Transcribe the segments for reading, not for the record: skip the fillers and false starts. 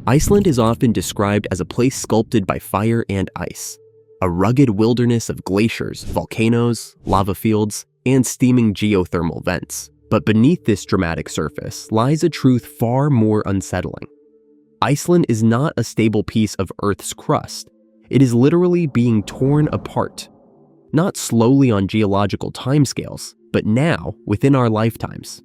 Iceland is often described as a place sculpted by fire and ice, a rugged wilderness of glaciers, volcanoes, lava fields, and steaming geothermal vents. But beneath this dramatic surface lies a truth far more unsettling. Iceland is not a stable piece of Earth's crust. It is literally being torn apart. Not slowly on geological timescales, but now within our lifetimes.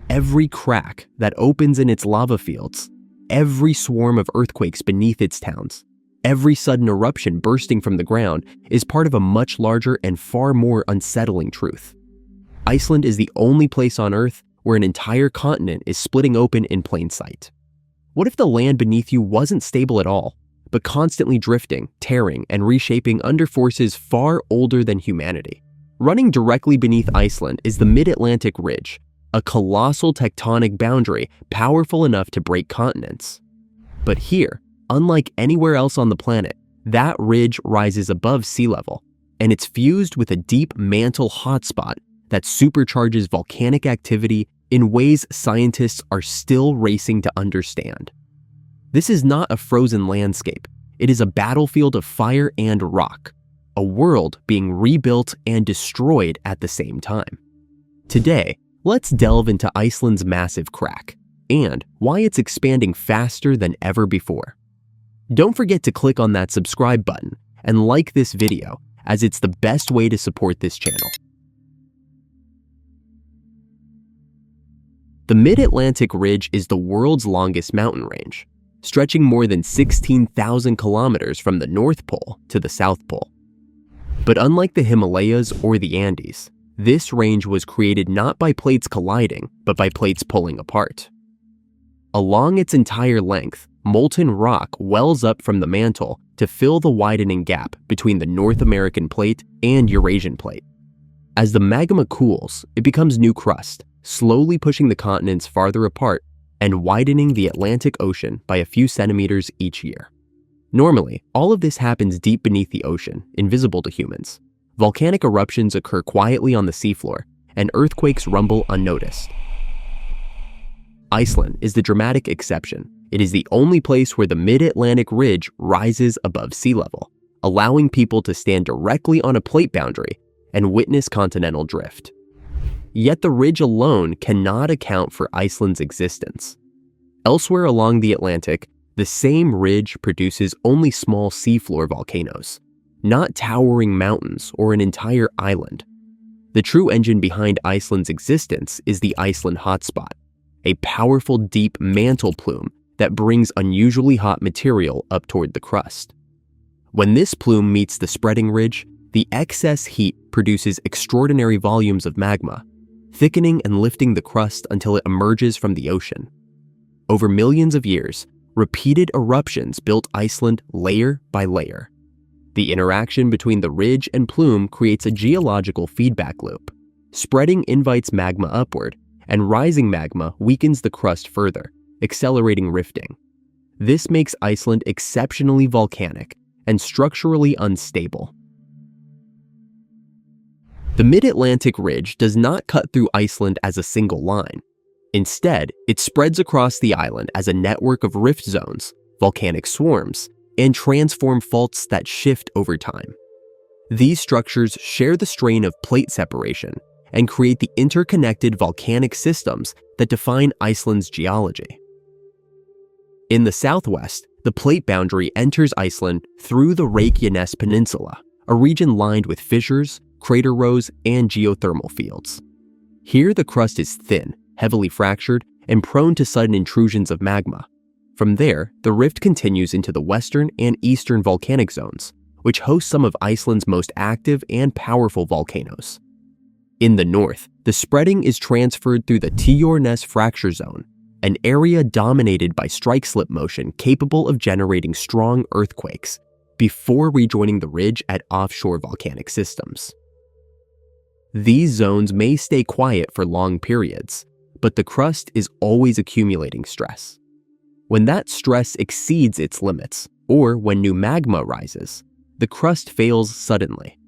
Every crack that opens in its lava fields, every swarm of earthquakes beneath its towns, every sudden eruption bursting from the ground is part of a much larger and far more unsettling truth. Iceland is the only place on Earth where an entire continent is splitting open in plain sight. What if the land beneath you wasn't stable at all, but constantly drifting, tearing, and reshaping under forces far older than humanity? Running directly beneath Iceland is the Mid-Atlantic Ridge, a colossal tectonic boundary powerful enough to break continents. But here, unlike anywhere else on the planet, that ridge rises above sea level, and it's fused with a deep mantle hotspot that supercharges volcanic activity in ways scientists are still racing to understand. This is not a frozen landscape. It is a battlefield of fire and rock, a world being rebuilt and destroyed at the same time. Today, let's delve into Iceland's massive crack and why it's expanding faster than ever before. Don't forget to click on that subscribe button and like this video, as it's the best way to support this channel. The Mid-Atlantic Ridge is the world's longest mountain range, stretching more than 16,000 kilometers from the North Pole to the South Pole. But unlike the Himalayas or the Andes, this range was created not by plates colliding, but by plates pulling apart. Along its entire length, molten rock wells up from the mantle to fill the widening gap between the North American plate and Eurasian plate. As the magma cools, it becomes new crust, slowly pushing the continents farther apart and widening the Atlantic Ocean by a few centimeters each year. Normally, all of this happens deep beneath the ocean, invisible to humans. Volcanic eruptions occur quietly on the seafloor, and earthquakes rumble unnoticed. Iceland is the dramatic exception. It is the only place where the Mid-Atlantic Ridge rises above sea level, allowing people to stand directly on a plate boundary and witness continental drift. Yet the ridge alone cannot account for Iceland's existence. Elsewhere along the Atlantic, the same ridge produces only small seafloor volcanoes, not towering mountains or an entire island. The true engine behind Iceland's existence is the Iceland hotspot, a powerful deep mantle plume that brings unusually hot material up toward the crust. When this plume meets the spreading ridge, the excess heat produces extraordinary volumes of magma, thickening and lifting the crust until it emerges from the ocean. Over millions of years, repeated eruptions built Iceland layer by layer. The interaction between the ridge and plume creates a geological feedback loop. Spreading invites magma upward, and rising magma weakens the crust further, accelerating rifting. This makes Iceland exceptionally volcanic and structurally unstable. The Mid-Atlantic Ridge does not cut through Iceland as a single line. Instead, it spreads across the island as a network of rift zones, volcanic swarms, and transform faults that shift over time. These structures share the strain of plate separation and create the interconnected volcanic systems that define Iceland's geology. In the southwest, the plate boundary enters Iceland through the Reykjanes Peninsula, a region lined with fissures, crater rows, and geothermal fields. Here, the crust is thin, heavily fractured, and prone to sudden intrusions of magma. From there, the rift continues into the western and eastern volcanic zones, which host some of Iceland's most active and powerful volcanoes. In the north, the spreading is transferred through the Tjornes fracture zone, an area dominated by strike-slip motion capable of generating strong earthquakes, before rejoining the ridge at offshore volcanic systems. These zones may stay quiet for long periods, but the crust is always accumulating stress. When that stress exceeds its limits, or when new magma rises, the crust fails suddenly.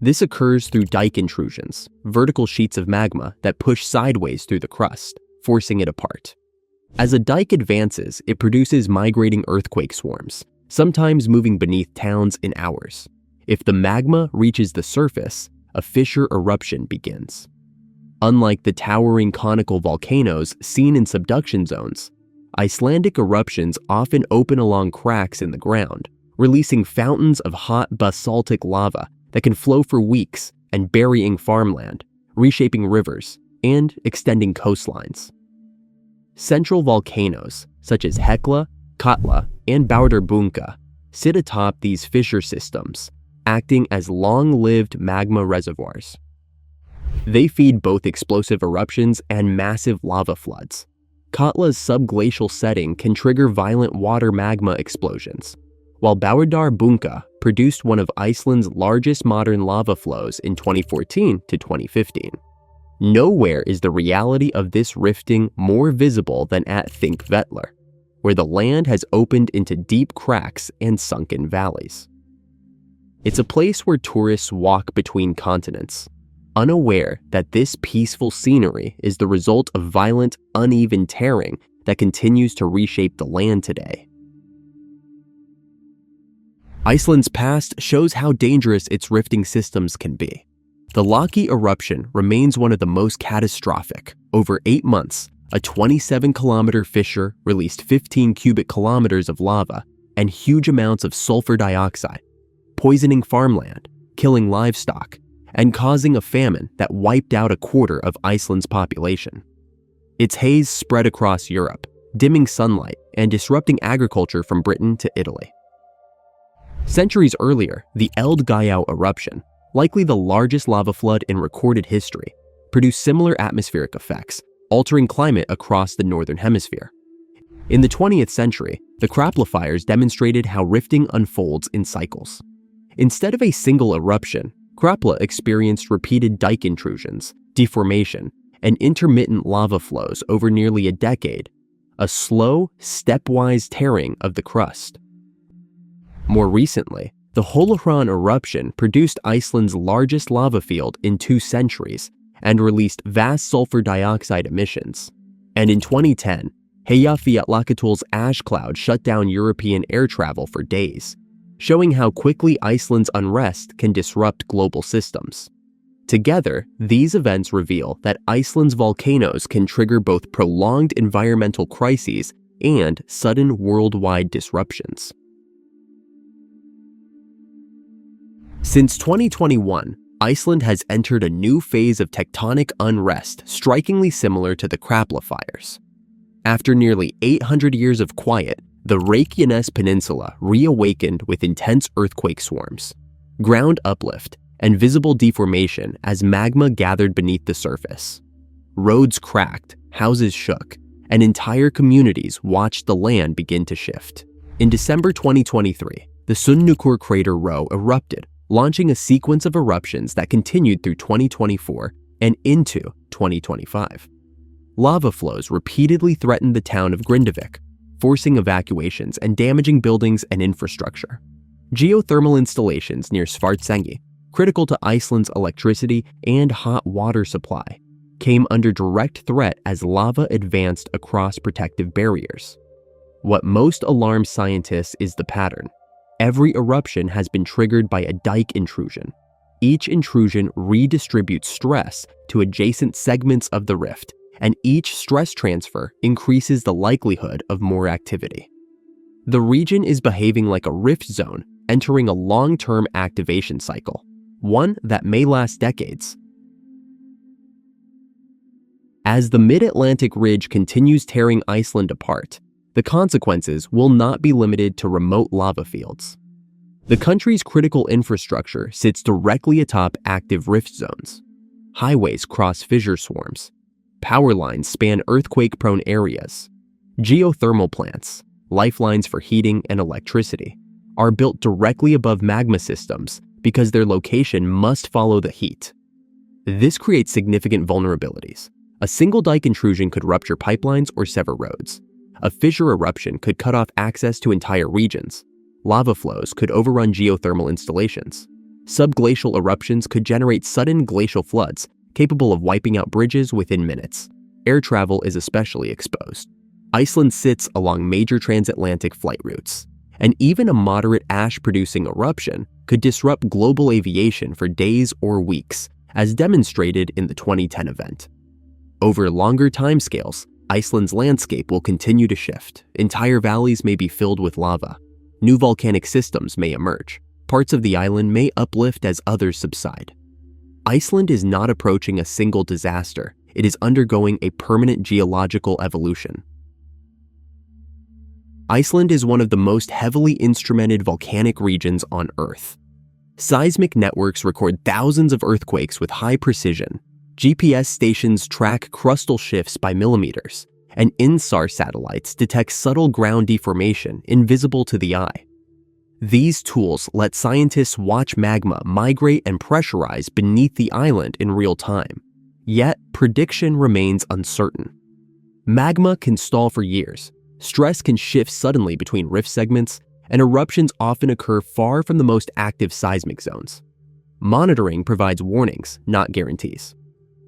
This occurs through dike intrusions, vertical sheets of magma that push sideways through the crust, forcing it apart. As a dike advances, it produces migrating earthquake swarms, sometimes moving beneath towns in hours. If the magma reaches the surface, a fissure eruption begins. Unlike the towering conical volcanoes seen in subduction zones, Icelandic eruptions often open along cracks in the ground, releasing fountains of hot basaltic lava that can flow for weeks and burying farmland, reshaping rivers, and extending coastlines. Central volcanoes, such as Hekla, Katla, and Bárðarbunga, sit atop these fissure systems, acting as long-lived magma reservoirs. They feed both explosive eruptions and massive lava floods. Katla's subglacial setting can trigger violent water magma explosions, while Bárðarbunga produced one of Iceland's largest modern lava flows in 2014 to 2015. Nowhere is the reality of this rifting more visible than at Þingvellir, where the land has opened into deep cracks and sunken valleys. It's a place where tourists walk between continents, unaware that this peaceful scenery is the result of violent, uneven tearing that continues to reshape the land today. Iceland's past shows how dangerous its rifting systems can be. The Laki eruption remains one of the most catastrophic. Over 8 months, a 27-kilometer fissure released 15 cubic kilometers of lava and huge amounts of sulfur dioxide, poisoning farmland, killing livestock, and causing a famine that wiped out a quarter of Iceland's population. Its haze spread across Europe, dimming sunlight and disrupting agriculture from Britain to Italy. Centuries earlier, the Eldgjá eruption, likely the largest lava flood in recorded history, produced similar atmospheric effects, altering climate across the northern hemisphere. In the 20th century, the Krapla fires demonstrated how rifting unfolds in cycles. Instead of a single eruption, Krapla experienced repeated dike intrusions, deformation, and intermittent lava flows over nearly a decade, a slow, stepwise tearing of the crust. More recently, the Holuhraun eruption produced Iceland's largest lava field in 2 centuries and released vast sulfur dioxide emissions. And in 2010, Eyjafjallajökull's ash cloud shut down European air travel for days, showing how quickly Iceland's unrest can disrupt global systems. Together, these events reveal that Iceland's volcanoes can trigger both prolonged environmental crises and sudden worldwide disruptions. Since 2021, Iceland has entered a new phase of tectonic unrest strikingly similar to the Krapla fires. After nearly 800 years of quiet, the Reykjanes Peninsula reawakened with intense earthquake swarms, ground uplift, and visible deformation as magma gathered beneath the surface. Roads cracked, houses shook, and entire communities watched the land begin to shift. In December 2023, the Sunnukur crater Rho erupted, launching a sequence of eruptions that continued through 2024 and into 2025. Lava flows repeatedly threatened the town of Grindavik, forcing evacuations and damaging buildings and infrastructure. Geothermal installations near Svartsengi, critical to Iceland's electricity and hot water supply, came under direct threat as lava advanced across protective barriers. What most alarms scientists is the pattern. Every eruption has been triggered by a dike intrusion. Each intrusion redistributes stress to adjacent segments of the rift, and each stress transfer increases the likelihood of more activity. The region is behaving like a rift zone, entering a long-term activation cycle, one that may last decades. As the mid-Atlantic ridge continues tearing Iceland apart, the consequences will not be limited to remote lava fields. The country's critical infrastructure sits directly atop active rift zones. Highways cross fissure swarms. Power lines span earthquake-prone areas. Geothermal plants, lifelines for heating and electricity, are built directly above magma systems because their location must follow the heat. This creates significant vulnerabilities. A single dike intrusion could rupture pipelines or sever roads. A fissure eruption could cut off access to entire regions. Lava flows could overrun geothermal installations. Subglacial eruptions could generate sudden glacial floods capable of wiping out bridges within minutes. Air travel is especially exposed. Iceland sits along major transatlantic flight routes, and even a moderate ash-producing eruption could disrupt global aviation for days or weeks, as demonstrated in the 2010 event. Over longer timescales, Iceland's landscape will continue to shift. Entire valleys may be filled with lava. New volcanic systems may emerge. Parts of the island may uplift as others subside. Iceland is not approaching a single disaster. It is undergoing a permanent geological evolution. Iceland is one of the most heavily instrumented volcanic regions on Earth. Seismic networks record thousands of earthquakes with high precision. GPS stations track crustal shifts by millimeters, and INSAR satellites detect subtle ground deformation invisible to the eye. These tools let scientists watch magma migrate and pressurize beneath the island in real time. Yet, prediction remains uncertain. Magma can stall for years, stress can shift suddenly between rift segments, and eruptions often occur far from the most active seismic zones. Monitoring provides warnings, not guarantees.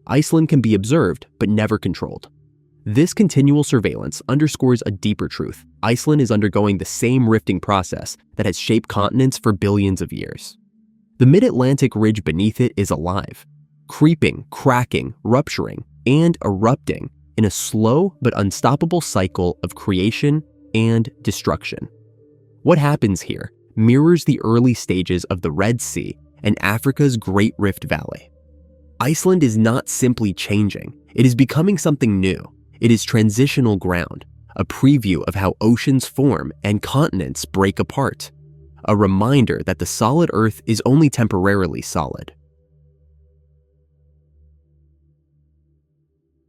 Iceland can be observed, but never controlled. This continual surveillance underscores a deeper truth. Iceland is undergoing the same rifting process that has shaped continents for billions of years. The mid-Atlantic ridge beneath it is alive, creeping, cracking, rupturing, and erupting in a slow but unstoppable cycle of creation and destruction. What happens here mirrors the early stages of the Red Sea and Africa's Great Rift Valley. Iceland is not simply changing, it is becoming something new. It is transitional ground, a preview of how oceans form and continents break apart, a reminder that the solid Earth is only temporarily solid.